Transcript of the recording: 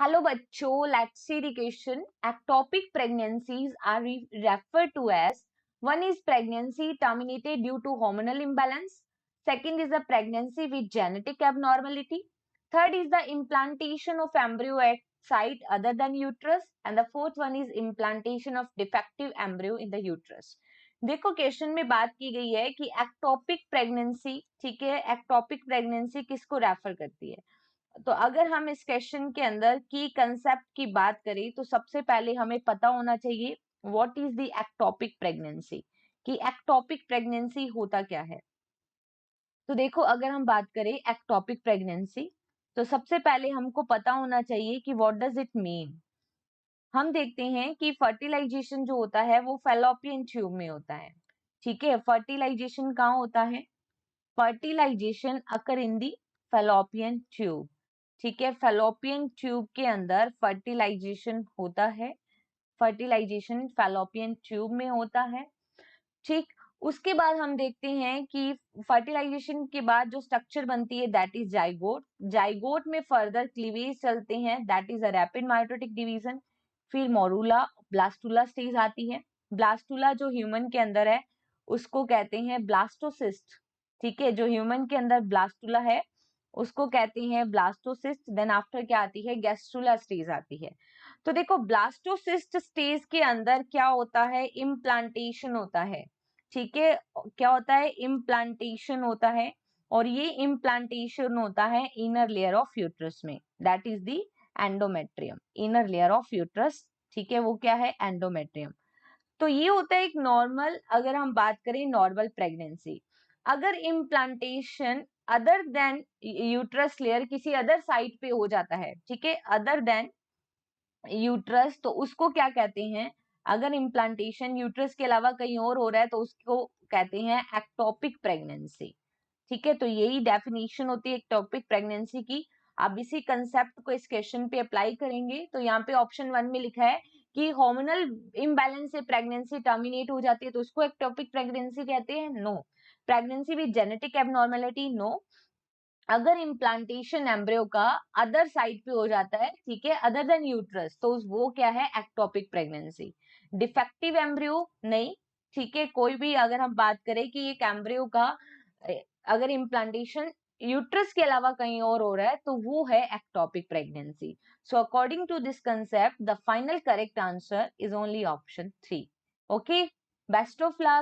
Hello बच्चों, let's see the question. Ectopic pregnancies are referred to as: one is pregnancy terminated due to hormonal imbalance, second is a pregnancy with genetic abnormality, third is the implantation of embryo at site other than uterus, and the fourth one is implantation of defective embryo in the uterus. देखो question में बात की गई है कि ectopic pregnancy, ठीक है, ectopic pregnancy किसको रेफर करती है. तो अगर हम इस क्वेश्चन के अंदर की कंसेप्ट की बात करें तो सबसे पहले हमें पता होना चाहिए what is the ectopic pregnancy, कि एक्टोपिक प्रेगनेंसी होता क्या है. तो देखो, अगर हम बात करें एक्टोपिक प्रेगनेंसी, तो सबसे पहले हमको पता होना चाहिए कि व्हाट डज इट मीन. हम देखते हैं कि फर्टिलाइजेशन जो होता है वो फैलोपियन ट्यूब में होता है. ठीक है, फर्टिलाइजेशन कहाँ होता है? फर्टिलाइजेशन अकर इन दी फैलोपियन ट्यूब. ठीक है, फैलोपियन ट्यूब के अंदर फर्टिलाइजेशन होता है. फर्टिलाइजेशन फैलोपियन ट्यूब में होता है. ठीक, उसके बाद हम देखते हैं कि फर्टिलाइजेशन के बाद जो स्ट्रक्चर बनती है दैट इज जाइगोट. जाइगोट में फर्दर क्लीवेज चलते हैं, that is a rapid mitotic division. फिर मोरूला ब्लास्टुला स्टेज आती है. ब्लास्टुला जो ह्यूमन के अंदर है उसको कहते हैं ब्लास्टोसिस्ट. ठीक है, जो ह्यूमन के अंदर ब्लास्टुला है उसको कहते हैं ब्लास्टोसिस्ट. देन आफ्टर क्या आती है? गैस्ट्रुला स्टेज आती है. तो देखो, ब्लास्टोसिस्ट स्टेज के अंदर क्या होता है? इम्प्लांटेशन होता है. ठीक है, क्या होता है? इम्प्लांटेशन होता है. और ये इम्प्लांटेशन होता है इनर लेयर ऑफ यूट्रस में, that is the endometrium. Inner layer of uterus, ठीक है, वो क्या है? एंडोमेट्रियम. तो ये होता है एक नॉर्मल, अगर हम बात करें नॉर्मल प्रेगनेंसी. अगर implantation other than uterus layer किसी अदर साइट पे हो जाता है, ठीक है, अदर देन यूट्रस, तो उसको क्या कहते हैं? अगर इम्प्लांटेशन यूट्रस के अलावा कहीं और हो रहा है तो उसको कहते हैं एक्टोपिक प्रेगनेंसी. ठीक है, तो यही डेफिनेशन होती है एक्टोपिक प्रेगनेंसी की. अब इसी कंसेप्ट को इस क्वेश्चन पे अप्लाई करेंगे. तो यहाँ पे ऑप्शन 1 में लिखा है कि हार्मोनल इम्बैलेंस से प्रेगनेंसी टर्मिनेट हो जाती है तो उसको एक्टोपिक प्रेगनेंसी कहते हैं. No. Pregnancy with genetic abnormality, no. अगर इम्प्लांटेशन एम्ब्रियो का अदर साइड पे हो जाता है, ठीक है, अदर देन यूट्रस, तो वो क्या है? Ectopic pregnancy. डिफेक्टिव एम्ब्रियो नहीं. ठीक है, कोई भी अगर हम बात करें कि एक एम्ब्रियो का अगर इम्प्लांटेशन यूट्रस के अलावा कहीं और हो रहा है तो वो है ectopic pregnancy. So according to this concept the final correct answer is only option 3. Okay, best of luck.